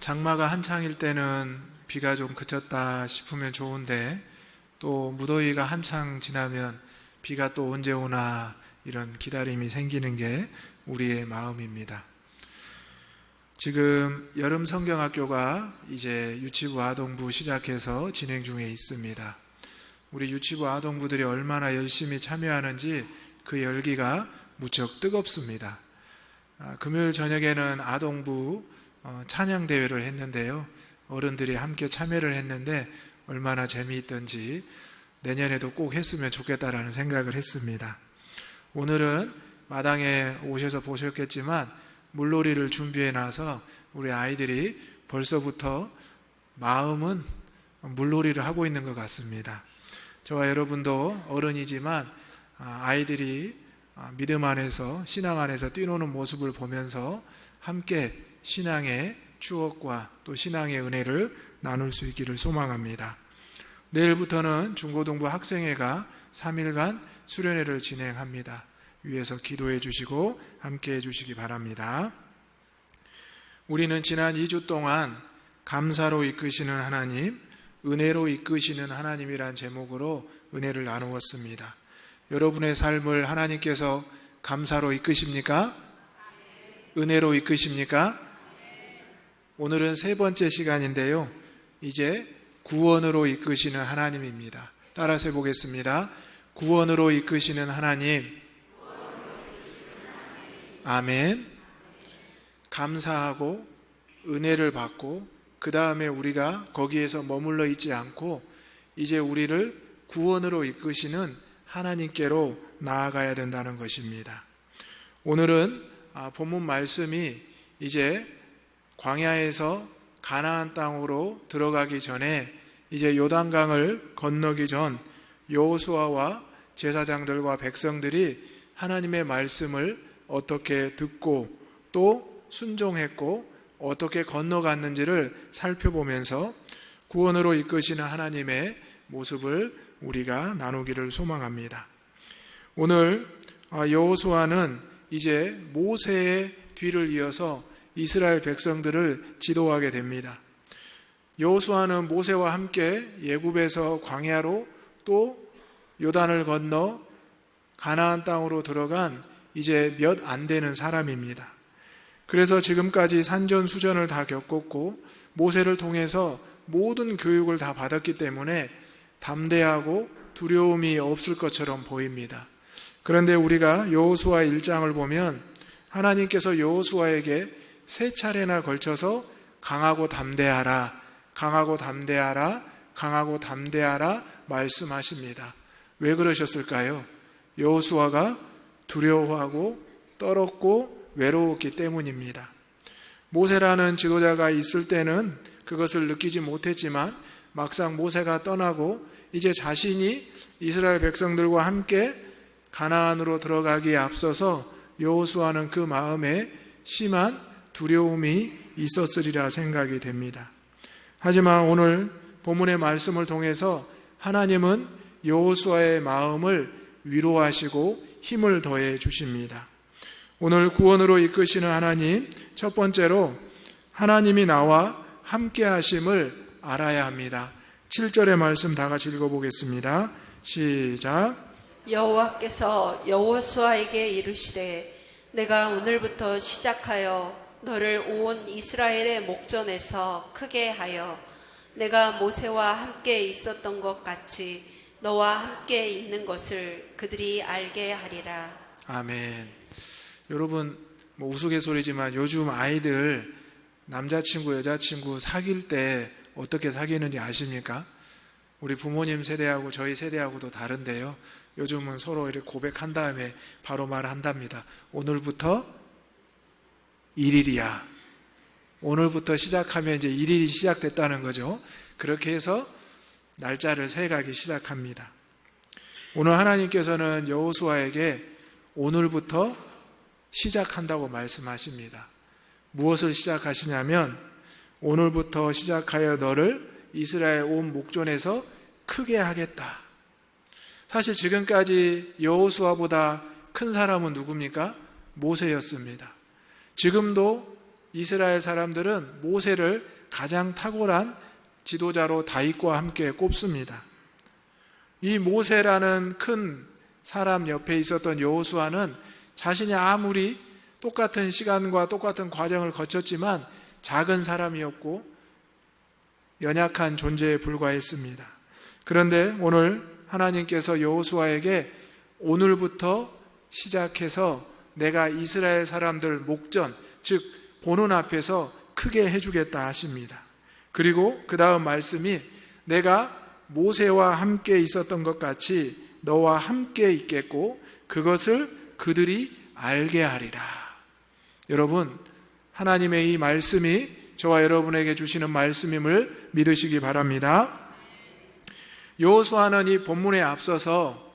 장마가 한창일 때는 비가 좀 그쳤다 싶으면 좋은데, 또 무더위가 한창 지나면 비가 또 언제 오나 이런 기다림이 생기는 게 우리의 마음입니다. 지금 여름 성경학교가 이제 유치부 아동부 시작해서 진행 중에 있습니다. 우리 유치부 아동부들이 얼마나 열심히 참여하는지 그 열기가 무척 뜨겁습니다. 금요일 저녁에는 아동부 찬양대회를 했는데요. 어른들이 함께 참여를 했는데 얼마나 재미있던지 내년에도 꼭 했으면 좋겠다라는 생각을 했습니다. 오늘은 마당에 오셔서 보셨겠지만 물놀이를 준비해 놔서 우리 아이들이 벌써부터 마음은 물놀이를 하고 있는 것 같습니다. 저와 여러분도 어른이지만 아이들이 믿음 안에서, 신앙 안에서 뛰노는 모습을 보면서 함께 신앙의 추억과 또 신앙의 은혜를 나눌 수 있기를 소망합니다. 내일부터는 중고등부 학생회가 3일간 수련회를 진행합니다. 위에서 기도해 주시고 함께 해 주시기 바랍니다. 우리는 지난 2주 동안 감사로 이끄시는 하나님, 은혜로 이끄시는 하나님이란 제목으로 은혜를 나누었습니다. 여러분의 삶을 하나님께서 감사로 이끄십니까? 은혜로 이끄십니까? 오늘은 세 번째 시간인데요. 이제 구원으로 이끄시는 하나님입니다. 따라서 해보겠습니다. 구원으로 이끄시는 하나님. 아멘. 감사하고 은혜를 받고 그 다음에 우리가 거기에서 머물러 있지 않고 이제 우리를 구원으로 이끄시는 하나님께로 나아가야 된다는 것입니다. 오늘은 본문 말씀이 이제 광야에서 가나안 땅으로 들어가기 전에 이제 요단강을 건너기 전 여호수아와 제사장들과 백성들이 하나님의 말씀을 어떻게 듣고 또 순종했고 어떻게 건너갔는지를 살펴보면서 구원으로 이끄시는 하나님의 모습을 우리가 나누기를 소망합니다. 오늘 여호수아는 이제 모세의 뒤를 이어서 이스라엘 백성들을 지도하게 됩니다. 여호수아는 모세와 함께 애굽에서 광야로 또 요단을 건너 가나안 땅으로 들어간 이제 몇 안 되는 사람입니다. 그래서 지금까지 산전수전을 다 겪었고 모세를 통해서 모든 교육을 다 받았기 때문에 담대하고 두려움이 없을 것처럼 보입니다. 그런데 우리가 여호수아 1장을 보면 하나님께서 여호수아에게 세 차례나 걸쳐서 강하고 담대하라, 강하고 담대하라, 강하고 담대하라 말씀하십니다. 왜 그러셨을까요? 여호수아가 두려워하고 떨었고 외로웠기 때문입니다. 모세라는 지도자가 있을 때는 그것을 느끼지 못했지만 막상 모세가 떠나고 이제 자신이 이스라엘 백성들과 함께 가나안으로 들어가기에 앞서서 여호수아는 그 마음에 심한 두려움이 있었으리라 생각이 됩니다. 하지만 오늘 본문의 말씀을 통해서 하나님은 여호수아의 마음을 위로하시고 힘을 더해 주십니다. 오늘 구원으로 이끄시는 하나님, 첫 번째로 하나님이 나와 함께 하심을 알아야 합니다. 7절의 말씀 다 같이 읽어보겠습니다. 시작. 여호와께서 여호수아에게 이르시되 내가 오늘부터 시작하여 너를 온 이스라엘의 목전에서 크게 하여 내가 모세와 함께 있었던 것 같이 너와 함께 있는 것을 그들이 알게 하리라. 아멘. 여러분 우스갯소리지만 요즘 아이들 남자친구 여자친구 사귈 때 어떻게 사귀는지 아십니까? 우리 부모님 세대하고 저희 세대하고도 다른데요. 요즘은 서로 이렇게 고백한 다음에 바로 말한답니다. 오늘부터 1일이야. 오늘부터 시작하면 이제 1일이 시작됐다는 거죠. 그렇게 해서 날짜를 세가기 시작합니다. 오늘 하나님께서는 여호수아에게 오늘부터 시작한다고 말씀하십니다. 무엇을 시작하시냐면 오늘부터 시작하여 너를 이스라엘 온 목전에서 크게 하겠다. 사실 지금까지 여호수아보다 큰 사람은 누굽니까? 모세였습니다. 지금도 이스라엘 사람들은 모세를 가장 탁월한 지도자로 다윗과 함께 꼽습니다. 이 모세라는 큰 사람 옆에 있었던 여호수아는 자신이 아무리 똑같은 시간과 똑같은 과정을 거쳤지만 작은 사람이었고 연약한 존재에 불과했습니다. 그런데 오늘 하나님께서 여호수아에게 오늘부터 시작해서 내가 이스라엘 사람들 목전, 즉 보는 앞에서 크게 해주겠다 하십니다. 그리고 그 다음 말씀이 내가 모세와 함께 있었던 것 같이 너와 함께 있겠고 그것을 그들이 알게 하리라. 여러분, 하나님의 이 말씀이 저와 여러분에게 주시는 말씀임을 믿으시기 바랍니다. 여호수아는 이 본문에 앞서서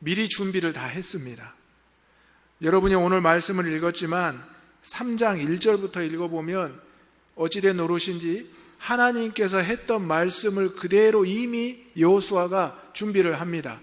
미리 준비를 다 했습니다. 여러분이 오늘 말씀을 읽었지만 3장 1절부터 읽어보면 어찌된 노릇인지 하나님께서 했던 말씀을 그대로 이미 여호수아가 준비를 합니다.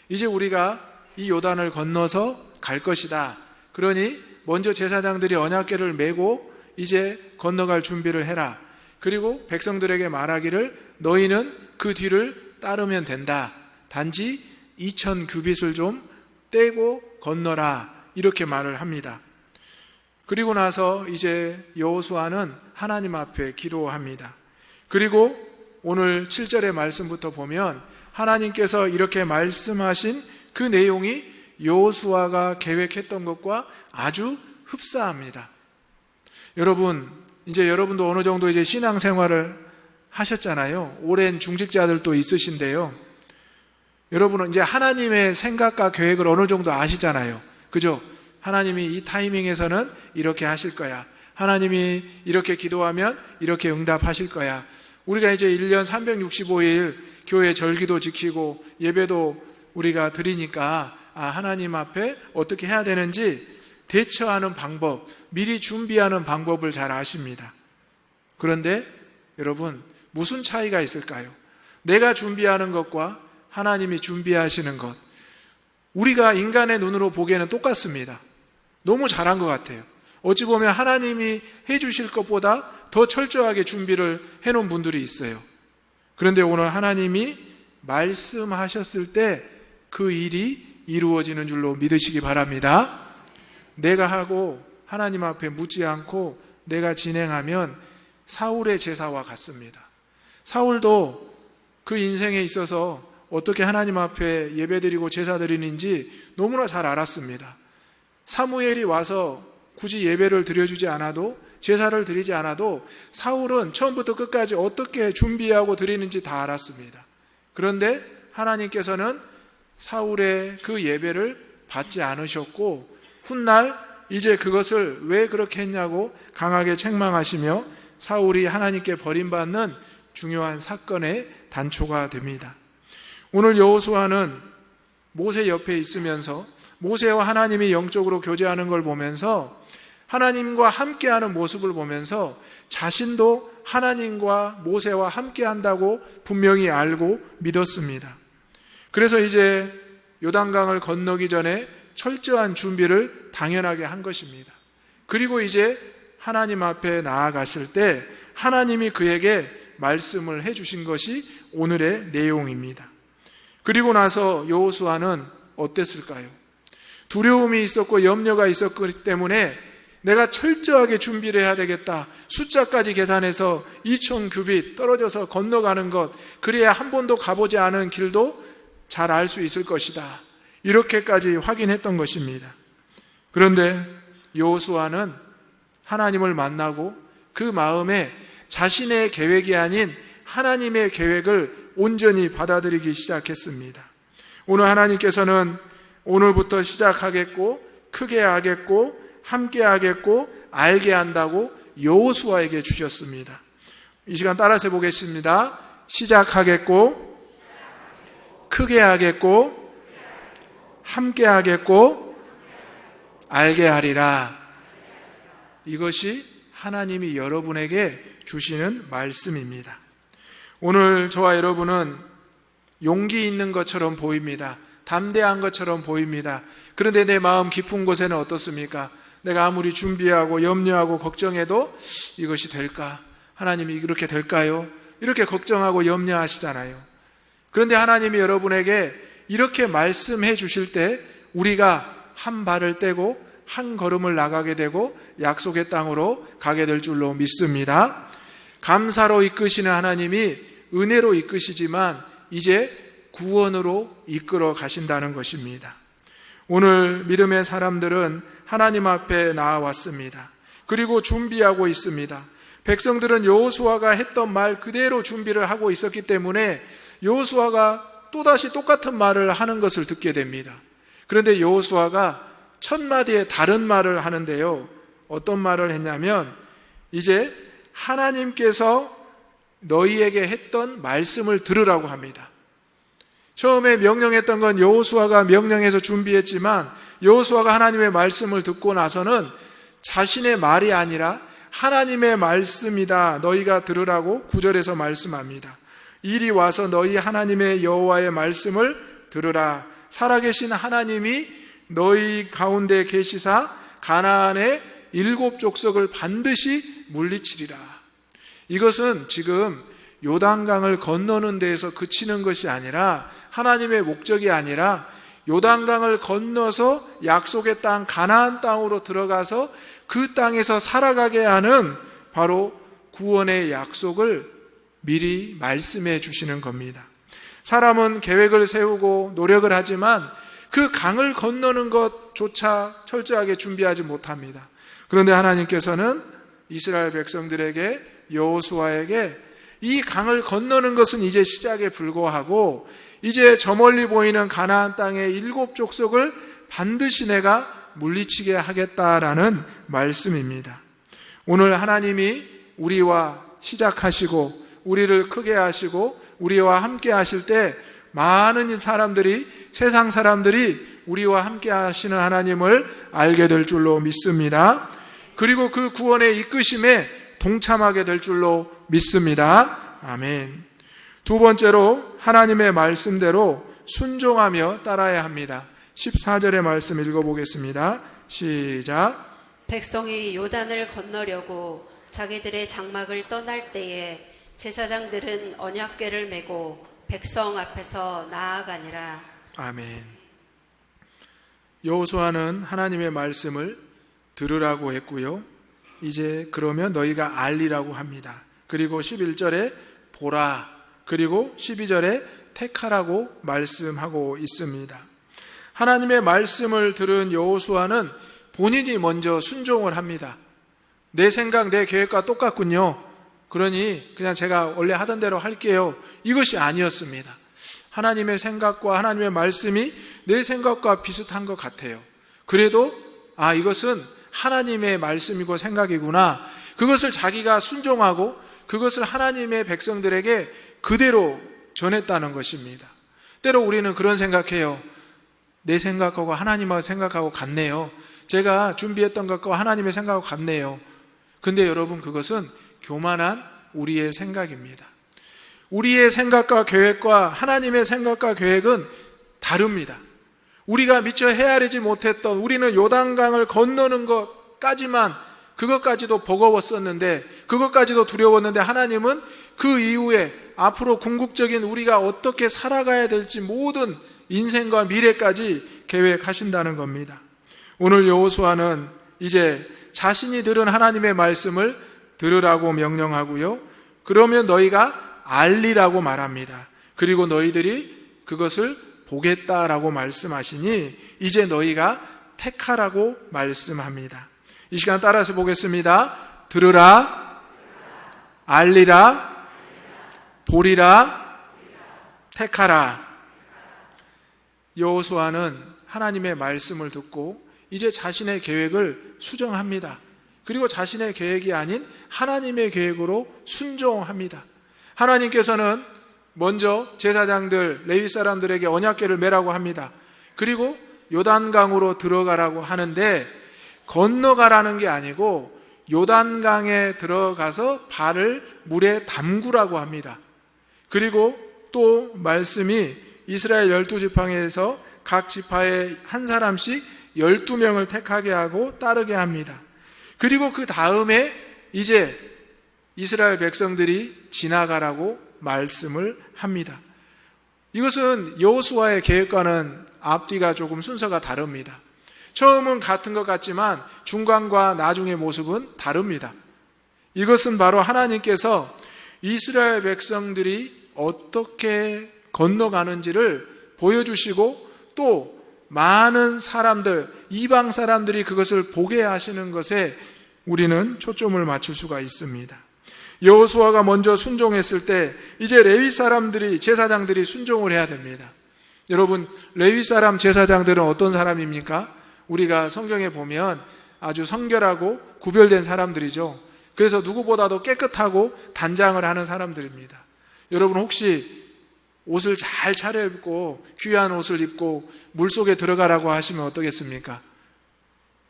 이제 우리가 이 요단을 건너서 갈 것이다. 그러니 먼저 제사장들이 언약궤를 메고 이제 건너갈 준비를 해라. 그리고 백성들에게 말하기를 너희는 그 뒤를 따르면 된다. 단지 2000 규빗을 좀 떼고 건너라. 이렇게 말을 합니다. 그리고 나서 이제 여호수아는 하나님 앞에 기도합니다. 그리고 오늘 7절의 말씀부터 보면 하나님께서 이렇게 말씀하신 그 내용이 여호수아가 계획했던 것과 아주 흡사합니다. 여러분, 이제 여러분도 어느 정도 이제 신앙생활을 하셨잖아요. 오랜 중직자들도 있으신데요. 여러분은 이제 하나님의 생각과 계획을 어느 정도 아시잖아요. 그죠? 하나님이 이 타이밍에서는 이렇게 하실 거야. 하나님이 이렇게 기도하면 이렇게 응답하실 거야. 우리가 이제 1년 365일 교회 절기도 지키고 예배도 우리가 드리니까 하나님 앞에 어떻게 해야 되는지 대처하는 방법, 미리 준비하는 방법을 잘 아십니다. 그런데 여러분, 무슨 차이가 있을까요? 내가 준비하는 것과 하나님이 준비하시는 것, 우리가 인간의 눈으로 보기에는 똑같습니다. 너무 잘한 것 같아요. 어찌 보면 하나님이 해주실 것보다 더 철저하게 준비를 해놓은 분들이 있어요. 그런데 오늘 하나님이 말씀하셨을 때 그 일이 이루어지는 줄로 믿으시기 바랍니다. 내가 하고 하나님 앞에 묻지 않고 내가 진행하면 사울의 제사와 같습니다. 사울도 그 인생에 있어서 어떻게 하나님 앞에 예배드리고 제사드리는지 너무나 잘 알았습니다. 사무엘이 와서 굳이 예배를 드려주지 않아도, 제사를 드리지 않아도 사울은 처음부터 끝까지 어떻게 준비하고 드리는지 다 알았습니다. 그런데 하나님께서는 사울의 그 예배를 받지 않으셨고 훗날 이제 그것을 왜 그렇게 했냐고 강하게 책망하시며 사울이 하나님께 버림받는 중요한 사건의 단초가 됩니다. 오늘 여호수아는 모세 옆에 있으면서 모세와 하나님이 영적으로 교제하는 걸 보면서 하나님과 함께하는 모습을 보면서 자신도 하나님과 모세와 함께한다고 분명히 알고 믿었습니다. 그래서 이제 요단강을 건너기 전에 철저한 준비를 당연하게 한 것입니다. 그리고 이제 하나님 앞에 나아갔을 때 하나님이 그에게 말씀을 해주신 것이 오늘의 내용입니다. 그리고 나서 여호수아는 어땠을까요? 두려움이 있었고 염려가 있었기 때문에 내가 철저하게 준비를 해야 되겠다. 숫자까지 계산해서 2000 규빗 떨어져서 건너가는 것, 그래야 한 번도 가보지 않은 길도 잘 알 수 있을 것이다. 이렇게까지 확인했던 것입니다. 그런데 여호수아는 하나님을 만나고 그 마음에 자신의 계획이 아닌 하나님의 계획을 온전히 받아들이기 시작했습니다. 오늘 하나님께서는 오늘부터 시작하겠고 크게 하겠고 함께 하겠고 알게 한다고 여호수아에게 주셨습니다. 이 시간 따라서 해보겠습니다. 시작하겠고 크게 하겠고 함께 하겠고 알게 하리라. 이것이 하나님이 여러분에게 주시는 말씀입니다. 오늘 저와 여러분은 용기 있는 것처럼 보입니다. 담대한 것처럼 보입니다. 그런데 내 마음 깊은 곳에는 어떻습니까? 내가 아무리 준비하고 염려하고 걱정해도 이것이 될까? 하나님이 이렇게 될까요? 이렇게 걱정하고 염려하시잖아요. 그런데 하나님이 여러분에게 이렇게 말씀해 주실 때 우리가 한 발을 떼고 한 걸음을 나가게 되고 약속의 땅으로 가게 될 줄로 믿습니다. 감사로 이끄시는 하나님이 은혜로 이끄시지만 이제 구원으로 이끌어 가신다는 것입니다. 오늘 믿음의 사람들은 하나님 앞에 나아왔습니다. 그리고 준비하고 있습니다. 백성들은 여호수아가 했던 말 그대로 준비를 하고 있었기 때문에 여호수아가 또다시 똑같은 말을 하는 것을 듣게 됩니다. 그런데 여호수아가 첫 마디에 다른 말을 하는데요. 어떤 말을 했냐면 이제 하나님께서 너희에게 했던 말씀을 들으라고 합니다. 처음에 명령했던 건 여호수아가 명령해서 준비했지만 여호수아가 하나님의 말씀을 듣고 나서는 자신의 말이 아니라 하나님의 말씀이다 너희가 들으라고 9절에서 말씀합니다. 이리 와서 너희 하나님의 여호와의 말씀을 들으라. 살아계신 하나님이 너희 가운데 계시사 가나안의 7 족속을 반드시 물리치리라. 이것은 지금 요단강을 건너는 데에서 그치는 것이 아니라 하나님의 목적이 아니라 요단강을 건너서 약속의 땅 가나안 땅으로 들어가서 그 땅에서 살아가게 하는 바로 구원의 약속을 미리 말씀해 주시는 겁니다. 사람은 계획을 세우고 노력을 하지만 그 강을 건너는 것조차 철저하게 준비하지 못합니다. 그런데 하나님께서는 이스라엘 백성들에게 여호수아에게 이 강을 건너는 것은 이제 시작에 불과하고 이제 저 멀리 보이는 가나안 땅의 7 족속을 반드시 내가 물리치게 하겠다라는 말씀입니다. 오늘 하나님이 우리와 시작하시고 우리를 크게 하시고 우리와 함께 하실 때 많은 사람들이 세상 사람들이 우리와 함께 하시는 하나님을 알게 될 줄로 믿습니다. 그리고 그 구원의 이끄심에 동참하게 될 줄로 믿습니다. 아멘. 두 번째로 하나님의 말씀대로 순종하며 따라야 합니다. 14절의 말씀 읽어보겠습니다. 시작. 백성이 요단을 건너려고 자기들의 장막을 떠날 때에 제사장들은 언약궤를 메고 백성 앞에서 나아가니라. 아멘. 여호수아는 하나님의 말씀을 들으라고 했고요. 이제 그러면 너희가 알리라고 합니다. 그리고 11절에 보라, 그리고 12절에 택하라고 말씀하고 있습니다. 하나님의 말씀을 들은 여호수아는 본인이 먼저 순종을 합니다. 내 생각, 내 계획과 똑같군요. 그러니 그냥 제가 원래 하던 대로 할게요. 이것이 아니었습니다. 하나님의 생각과 하나님의 말씀이 내 생각과 비슷한 것 같아요. 그래도 이것은 하나님의 말씀이고 생각이구나. 그것을 자기가 순종하고 그것을 하나님의 백성들에게 그대로 전했다는 것입니다. 때로 우리는 그런 생각해요. 내 생각하고 하나님의 생각하고 같네요. 제가 준비했던 것과 하나님의 생각하고 같네요. 근데 여러분, 그것은 교만한 우리의 생각입니다. 우리의 생각과 계획과 하나님의 생각과 계획은 다릅니다. 우리가 미처 헤아리지 못했던, 우리는 요단강을 건너는 것까지만, 그것까지도 버거웠었는데, 그것까지도 두려웠는데, 하나님은 그 이후에 앞으로 궁극적인 우리가 어떻게 살아가야 될지 모든 인생과 미래까지 계획하신다는 겁니다. 오늘 여호수아는 이제 자신이 들은 하나님의 말씀을 들으라고 명령하고요. 그러면 너희가 알리라고 말합니다. 그리고 너희들이 그것을 보겠다라고 말씀하시니 이제 너희가 택하라고 말씀합니다. 이 시간 따라서 보겠습니다. 들으라, 알리라, 보리라, 택하라. 여호수아는 하나님의 말씀을 듣고 이제 자신의 계획을 수정합니다. 그리고 자신의 계획이 아닌 하나님의 계획으로 순종합니다. 하나님께서는 먼저 제사장들, 레위 사람들에게 언약궤를 메라고 합니다. 그리고 요단강으로 들어가라고 하는데 건너가라는 게 아니고 요단강에 들어가서 발을 물에 담그라고 합니다. 그리고 또 말씀이 이스라엘 12지파에서 각 지파에 한 사람씩 12명을 택하게 하고 따르게 합니다. 그리고 그 다음에 이제 이스라엘 백성들이 지나가라고 말씀을 합니다. 이것은 여호수아의 계획과는 앞뒤가 조금 순서가 다릅니다. 처음은 같은 것 같지만 중간과 나중의 모습은 다릅니다. 이것은 바로 하나님께서 이스라엘 백성들이 어떻게 건너가는지를 보여주시고 또 많은 사람들, 이방 사람들이 그것을 보게 하시는 것에 우리는 초점을 맞출 수가 있습니다. 여호수아가 먼저 순종했을 때 이제 레위 사람들이, 제사장들이 순종을 해야 됩니다. 여러분, 레위 사람 제사장들은 어떤 사람입니까? 우리가 성경에 보면 아주 성결하고 구별된 사람들이죠. 그래서 누구보다도 깨끗하고 단장을 하는 사람들입니다. 여러분, 혹시 옷을 잘 차려입고 귀한 옷을 입고 물속에 들어가라고 하시면 어떠겠습니까?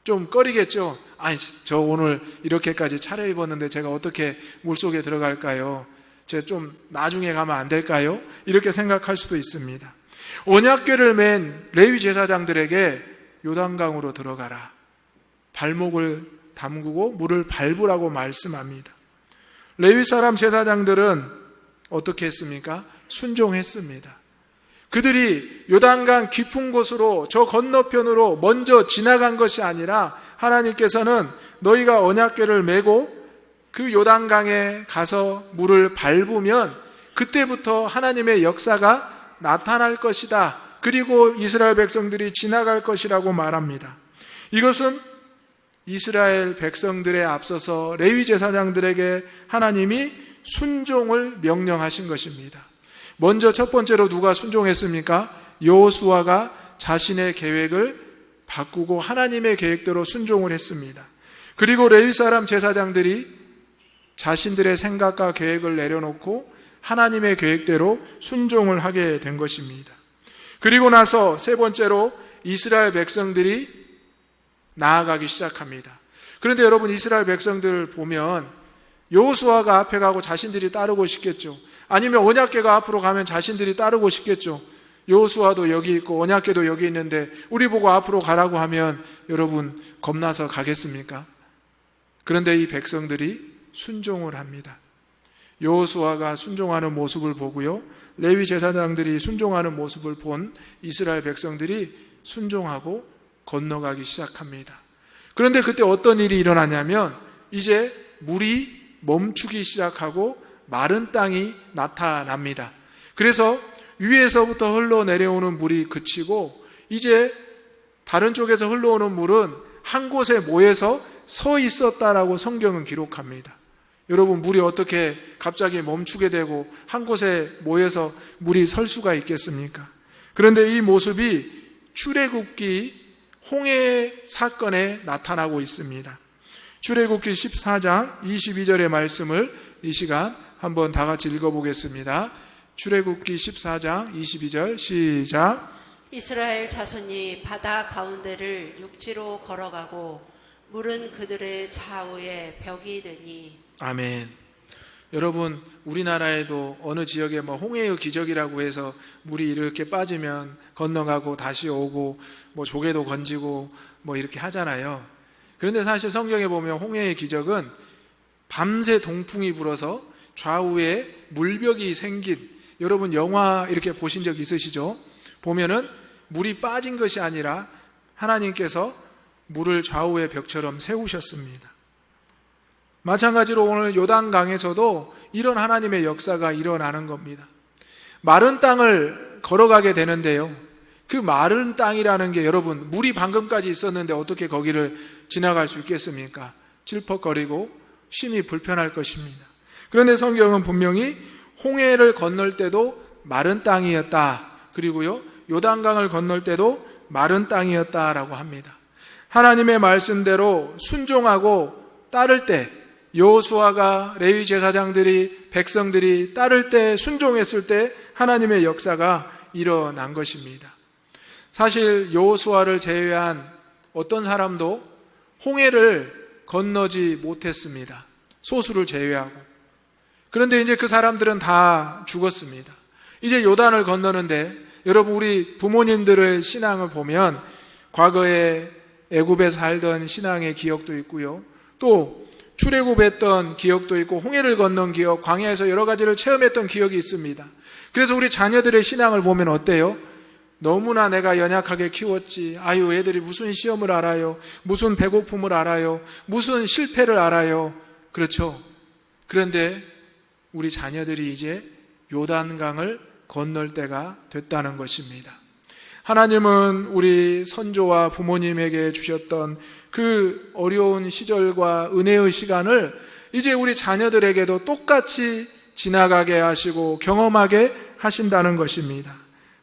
좀 꺼리겠죠? 아니, 저 오늘 이렇게까지 차려입었는데 제가 어떻게 물속에 들어갈까요? 제가 좀 나중에 가면 안 될까요? 이렇게 생각할 수도 있습니다. 언약궤를 맨 레위 제사장들에게 요단강으로 들어가라, 발목을 담그고 물을 밟으라고 말씀합니다. 레위 사람 제사장들은 어떻게 했습니까? 순종했습니다. 그들이 요단강 깊은 곳으로, 저 건너편으로 먼저 지나간 것이 아니라 하나님께서는 너희가 언약궤를 메고 그 요단강에 가서 물을 밟으면 그때부터 하나님의 역사가 나타날 것이다. 그리고 이스라엘 백성들이 지나갈 것이라고 말합니다. 이것은 이스라엘 백성들에 앞서서 레위 제사장들에게 하나님이 순종을 명령하신 것입니다. 먼저 첫 번째로 누가 순종했습니까? 여호수아가 자신의 계획을 바꾸고 하나님의 계획대로 순종을 했습니다. 그리고 레위 사람 제사장들이 자신들의 생각과 계획을 내려놓고 하나님의 계획대로 순종을 하게 된 것입니다. 그리고 나서 세 번째로 이스라엘 백성들이 나아가기 시작합니다. 그런데 여러분, 이스라엘 백성들 보면 여호수아가 앞에 가고 자신들이 따르고 싶겠죠. 아니면 언약궤가 앞으로 가면 자신들이 따르고 싶겠죠. 여호수아도 여기 있고 언약궤도 여기 있는데 우리 보고 앞으로 가라고 하면 여러분 겁나서 가겠습니까? 그런데 이 백성들이 순종을 합니다. 여호수아가 순종하는 모습을 보고요, 레위 제사장들이 순종하는 모습을 본 이스라엘 백성들이 순종하고 건너가기 시작합니다. 그런데 그때 어떤 일이 일어나냐면 이제 물이 멈추기 시작하고 마른 땅이 나타납니다. 그래서 위에서부터 흘러내려오는 물이 그치고 이제 다른 쪽에서 흘러오는 물은 한 곳에 모여서 서 있었다라고 성경은 기록합니다. 여러분, 물이 어떻게 갑자기 멈추게 되고 한 곳에 모여서 물이 설 수가 있겠습니까? 그런데 이 모습이 출애굽기 홍해 사건에 나타나고 있습니다. 출애굽기 14장 22절의 말씀을 이 시간 한번 다 같이 읽어보겠습니다. 출애굽기 14장 22절 시작. 이스라엘 자손이 바다 가운데를 육지로 걸어가고 물은 그들의 좌우에 벽이 되니. 아멘. 여러분, 우리나라에도 어느 지역에 홍해의 기적이라고 해서 물이 이렇게 빠지면 건너가고 다시 오고 조개도 건지고 이렇게 하잖아요. 그런데 사실 성경에 보면 홍해의 기적은 밤새 동풍이 불어서 좌우에 물벽이 생긴, 여러분 영화 이렇게 보신 적 있으시죠? 보면은 물이 빠진 것이 아니라 하나님께서 물을 좌우의 벽처럼 세우셨습니다. 마찬가지로 오늘 요단강에서도 이런 하나님의 역사가 일어나는 겁니다. 마른 땅을 걸어가게 되는데요, 그 마른 땅이라는 게 여러분, 물이 방금까지 있었는데 어떻게 거기를 지나갈 수 있겠습니까? 찔퍽거리고 심히 불편할 것입니다. 그런데 성경은 분명히 홍해를 건널 때도 마른 땅이었다, 그리고요 요단강을 건널 때도 마른 땅이었다라고 합니다. 하나님의 말씀대로 순종하고 따를 때, 여호수아가, 레위 제사장들이, 백성들이 따를 때, 순종했을 때 하나님의 역사가 일어난 것입니다. 사실 여호수아를 제외한 어떤 사람도 홍해를 건너지 못했습니다. 소수를 제외하고. 그런데 이제 그 사람들은 다 죽었습니다. 이제 요단을 건너는데, 여러분 우리 부모님들의 신앙을 보면 과거에 애굽에 살던 신앙의 기억도 있고요. 또 출애굽했던 기억도 있고 홍해를 건넌 기억, 광야에서 여러 가지를 체험했던 기억이 있습니다. 그래서 우리 자녀들의 신앙을 보면 어때요? 너무나 내가 연약하게 키웠지. 아유, 애들이 무슨 시험을 알아요? 무슨 배고픔을 알아요? 무슨 실패를 알아요? 그렇죠? 그런데 우리 자녀들이 이제 요단강을 건널 때가 됐다는 것입니다. 하나님은 우리 선조와 부모님에게 주셨던 그 어려운 시절과 은혜의 시간을 이제 우리 자녀들에게도 똑같이 지나가게 하시고 경험하게 하신다는 것입니다.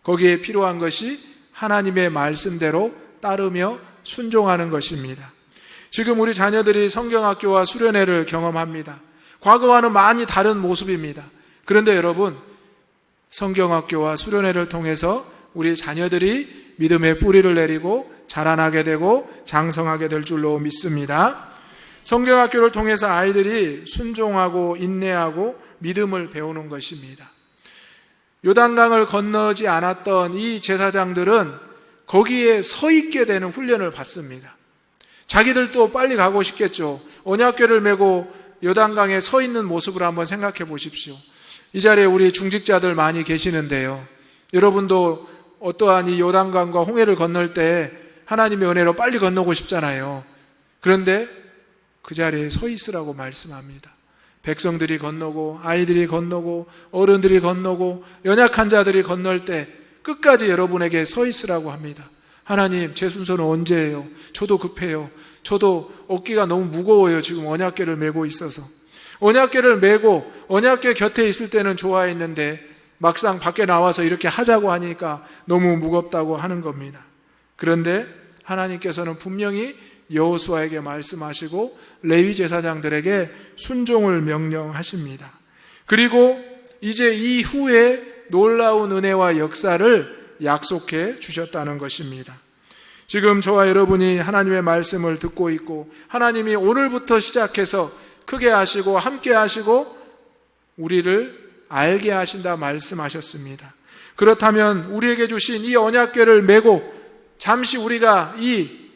거기에 필요한 것이 하나님의 말씀대로 따르며 순종하는 것입니다. 지금 우리 자녀들이 성경학교와 수련회를 경험합니다. 과거와는 많이 다른 모습입니다. 그런데 여러분, 성경학교와 수련회를 통해서 우리 자녀들이 믿음의 뿌리를 내리고 자라나게 되고 장성하게 될 줄로 믿습니다. 성경학교를 통해서 아이들이 순종하고 인내하고 믿음을 배우는 것입니다. 요단강을 건너지 않았던 이 제사장들은 거기에 서 있게 되는 훈련을 받습니다. 자기들도 빨리 가고 싶겠죠. 언약궤를 메고 요단강에 서 있는 모습을 한번 생각해 보십시오. 이 자리에 우리 중직자들 많이 계시는데요. 여러분도 어떠한 이 요단강과 홍해를 건널 때 하나님의 은혜로 빨리 건너고 싶잖아요. 그런데 그 자리에 서 있으라고 말씀합니다. 백성들이 건너고 아이들이 건너고 어른들이 건너고 연약한 자들이 건널 때 끝까지 여러분에게 서 있으라고 합니다. 하나님, 제 순서는 언제예요? 저도 급해요. 저도 어깨가 너무 무거워요. 지금 언약궤를 메고 있어서. 언약궤를 메고 언약궤 곁에 있을 때는 좋아했는데 막상 밖에 나와서 이렇게 하자고 하니까 너무 무겁다고 하는 겁니다. 그런데 하나님께서는 분명히 여호수아에게 말씀하시고 레위 제사장들에게 순종을 명령하십니다. 그리고 이제 이후에 놀라운 은혜와 역사를 약속해 주셨다는 것입니다. 지금 저와 여러분이 하나님의 말씀을 듣고 있고 하나님이 오늘부터 시작해서 크게 하시고 함께 하시고 우리를 알게 하신다 말씀하셨습니다. 그렇다면 우리에게 주신 이 언약궤를 메고 잠시 우리가 이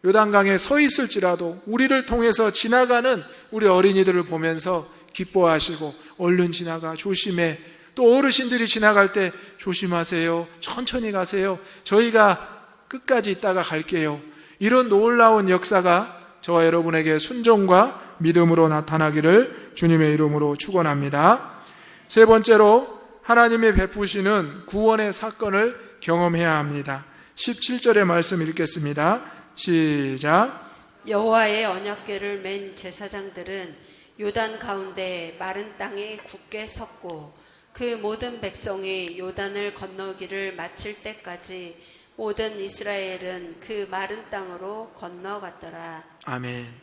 요단강에 서 있을지라도 우리를 통해서 지나가는 우리 어린이들을 보면서 기뻐하시고 얼른 지나가, 조심해. 또 어르신들이 지나갈 때 조심하세요. 천천히 가세요. 저희가 끝까지 있다가 갈게요. 이런 놀라운 역사가 저와 여러분에게 순종과 믿음으로 나타나기를 주님의 이름으로 축원합니다. 세 번째로 하나님이 베푸시는 구원의 사건을 경험해야 합니다. 17절의 말씀 읽겠습니다. 시작. 여호와의 언약궤를 맨 제사장들은 요단 가운데 마른 땅에 굳게 섰고 그 모든 백성이 요단을 건너기를 마칠 때까지 모든 이스라엘은 그 마른 땅으로 건너갔더라. 아멘.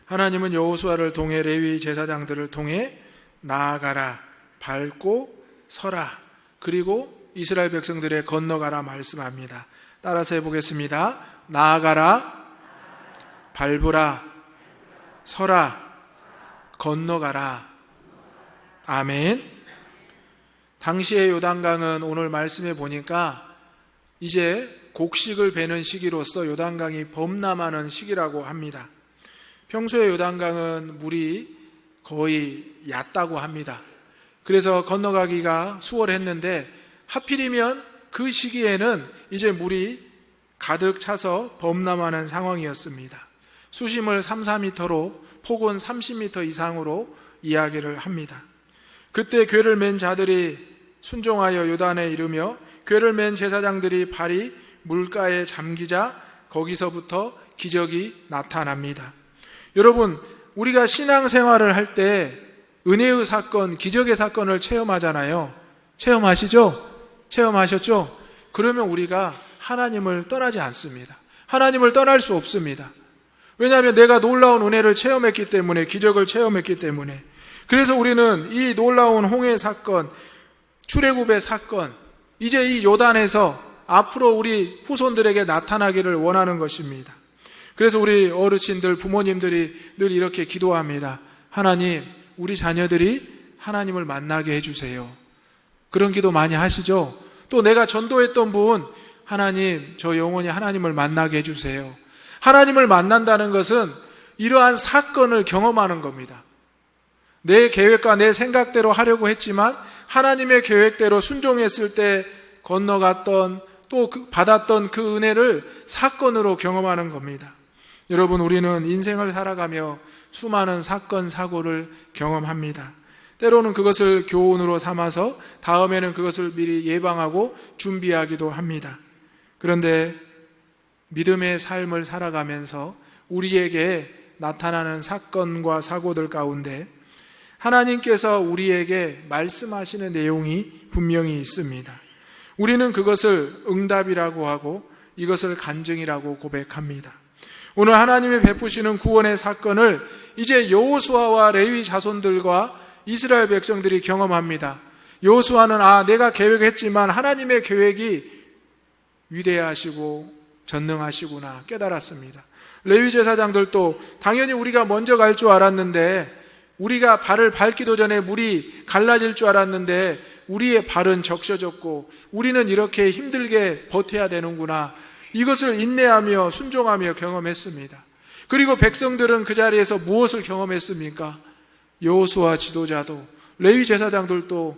하나님은 여호수아를 통해 레위 제사장들을 통해 나아가라, 밟고 서라, 그리고 이스라엘 백성들의 건너가라 말씀합니다. 따라서 해보겠습니다. 나아가라, 밟으라, 서라, 건너가라. 아멘. 당시의 요단강은 오늘 말씀해 보니까 이제 곡식을 베는 시기로서 요단강이 범람하는 시기라고 합니다. 평소에 요단강은 물이 거의 얕다고 합니다. 그래서 건너가기가 수월했는데 하필이면 그 시기에는 이제 물이 가득 차서 범람하는 상황이었습니다. 수심을 3, 4m로 폭은 30m 이상으로 이야기를 합니다. 그때 궤를 맨 자들이 순종하여 요단에 이르며 궤를 맨 제사장들이 발이 물가에 잠기자 거기서부터 기적이 나타납니다. 여러분, 우리가 신앙생활을 할 때 은혜의 사건, 기적의 사건을 체험하잖아요. 체험하시죠? 체험하셨죠? 그러면 우리가 하나님을 떠나지 않습니다. 하나님을 떠날 수 없습니다. 왜냐하면 내가 놀라운 은혜를 체험했기 때문에, 기적을 체험했기 때문에. 그래서 우리는 이 놀라운 홍해 사건, 출애굽의 사건, 이제 이 요단에서 앞으로 우리 후손들에게 나타나기를 원하는 것입니다. 그래서 우리 어르신들, 부모님들이 늘 이렇게 기도합니다. 하나님, 우리 자녀들이 하나님을 만나게 해주세요. 그런 기도 많이 하시죠? 또 내가 전도했던 분, 하나님, 저 영혼이 하나님을 만나게 해주세요. 하나님을 만난다는 것은 이러한 사건을 경험하는 겁니다. 내 계획과 내 생각대로 하려고 했지만 하나님의 계획대로 순종했을 때 건너갔던 또 받았던 그 은혜를 사건으로 경험하는 겁니다. 여러분, 우리는 인생을 살아가며 수많은 사건, 사고를 경험합니다. 때로는 그것을 교훈으로 삼아서 다음에는 그것을 미리 예방하고 준비하기도 합니다. 그런데 믿음의 삶을 살아가면서 우리에게 나타나는 사건과 사고들 가운데 하나님께서 우리에게 말씀하시는 내용이 분명히 있습니다. 우리는 그것을 응답이라고 하고 이것을 간증이라고 고백합니다. 오늘 하나님이 베푸시는 구원의 사건을 이제 여호수아와 레위 자손들과 이스라엘 백성들이 경험합니다. 여호수아는 내가 계획했지만 하나님의 계획이 위대하시고 전능하시구나 깨달았습니다. 레위 제사장들도 당연히 우리가 먼저 갈 줄 알았는데, 우리가 발을 밟기도 전에 물이 갈라질 줄 알았는데 우리의 발은 적셔졌고 우리는 이렇게 힘들게 버텨야 되는구나, 이것을 인내하며 순종하며 경험했습니다. 그리고 백성들은 그 자리에서 무엇을 경험했습니까? 여호수아 지도자도 레위 제사장들도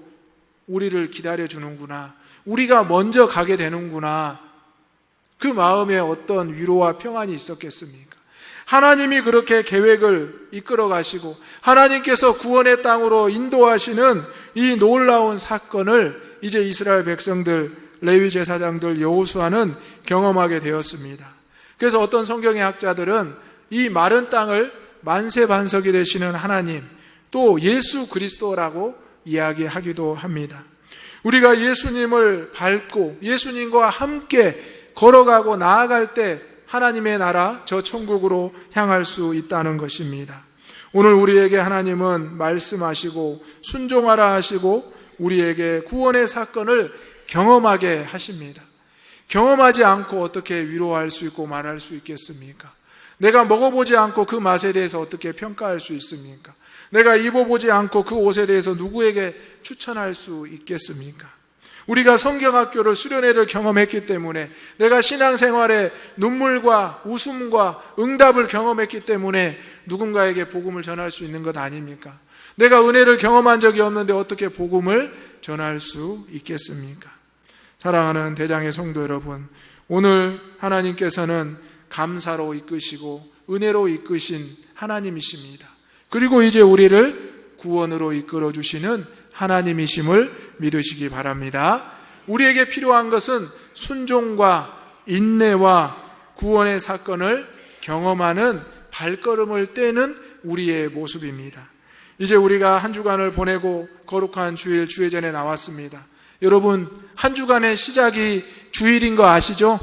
우리를 기다려주는구나, 우리가 먼저 가게 되는구나, 그 마음에 어떤 위로와 평안이 있었겠습니까? 하나님이 그렇게 계획을 이끌어 가시고 하나님께서 구원의 땅으로 인도하시는 이 놀라운 사건을 이제 이스라엘 백성들, 레위 제사장들, 여호수아는 경험하게 되었습니다. 그래서 어떤 성경의 학자들은 이 마른 땅을 만세반석이 되시는 하나님, 또 예수 그리스도라고 이야기하기도 합니다. 우리가 예수님을 밟고 예수님과 함께 걸어가고 나아갈 때 하나님의 나라, 저 천국으로 향할 수 있다는 것입니다. 오늘 우리에게 하나님은 말씀하시고 순종하라 하시고 우리에게 구원의 사건을 경험하게 하십니다. 경험하지 않고 어떻게 위로할 수 있고 말할 수 있겠습니까? 내가 먹어보지 않고 그 맛에 대해서 어떻게 평가할 수 있습니까? 내가 입어보지 않고 그 옷에 대해서 누구에게 추천할 수 있겠습니까? 우리가 성경학교를 수련회를 경험했기 때문에, 내가 신앙생활에 눈물과 웃음과 응답을 경험했기 때문에 누군가에게 복음을 전할 수 있는 것 아닙니까? 내가 은혜를 경험한 적이 없는데 어떻게 복음을 전할 수 있겠습니까? 사랑하는 대장의 성도 여러분, 오늘 하나님께서는 감사로 이끄시고 은혜로 이끄신 하나님이십니다. 그리고 이제 우리를 구원으로 이끌어 주시는 하나님이심을 믿으시기 바랍니다. 우리에게 필요한 것은 순종과 인내와 구원의 사건을 경험하는 발걸음을 떼는 우리의 모습입니다. 이제 우리가 한 주간을 보내고 거룩한 주일 주회전에 나왔습니다. 여러분, 한 주간의 시작이 주일인 거 아시죠?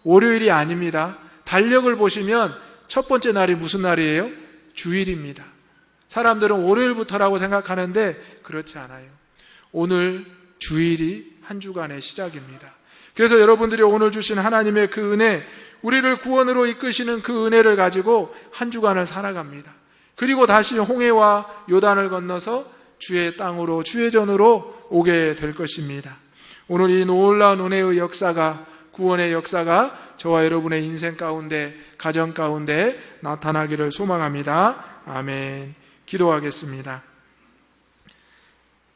월요일이 아닙니다. 달력을 보시면 첫 번째 날이 무슨 날이에요? 주일입니다. 사람들은 월요일부터라고 생각하는데 그렇지 않아요. 오늘 주일이 한 주간의 시작입니다. 그래서 여러분들이 오늘 주신 하나님의 그 은혜, 우리를 구원으로 이끄시는 그 은혜를 가지고 한 주간을 살아갑니다. 그리고 다시 홍해와 요단을 건너서 주의 땅으로, 주의 전으로 오게 될 것입니다. 오늘 이 놀라운 은혜의 역사가, 구원의 역사가 저와 여러분의 인생 가운데, 가정 가운데 나타나기를 소망합니다. 아멘. 기도하겠습니다.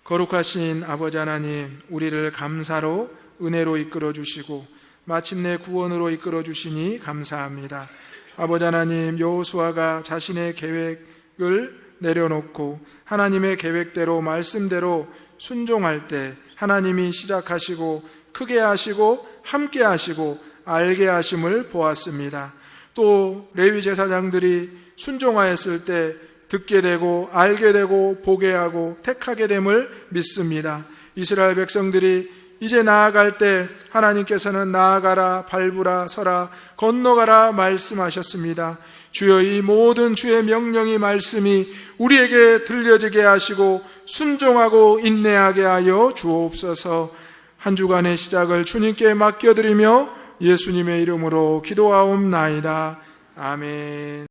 거룩하신 아버지 하나님, 우리를 감사로 은혜로 이끌어 주시고 마침내 구원으로 이끌어 주시니 감사합니다. 아버지 하나님, 여호수아가 자신의 계획을 내려놓고 하나님의 계획대로 말씀대로 순종할 때 하나님이 시작하시고 크게 하시고 함께 하시고 알게 하심을 보았습니다. 또 레위 제사장들이 순종하였을 때 듣게 되고 알게 되고 보게 하고 택하게 됨을 믿습니다. 이스라엘 백성들이 이제 나아갈 때 하나님께서는 나아가라, 밟으라, 서라, 건너가라 말씀하셨습니다. 주여, 이 모든 주의 명령이, 말씀이 우리에게 들려지게 하시고 순종하고 인내하게 하여 주옵소서. 한 주간의 시작을 주님께 맡겨드리며 예수님의 이름으로 기도하옵나이다. 아멘.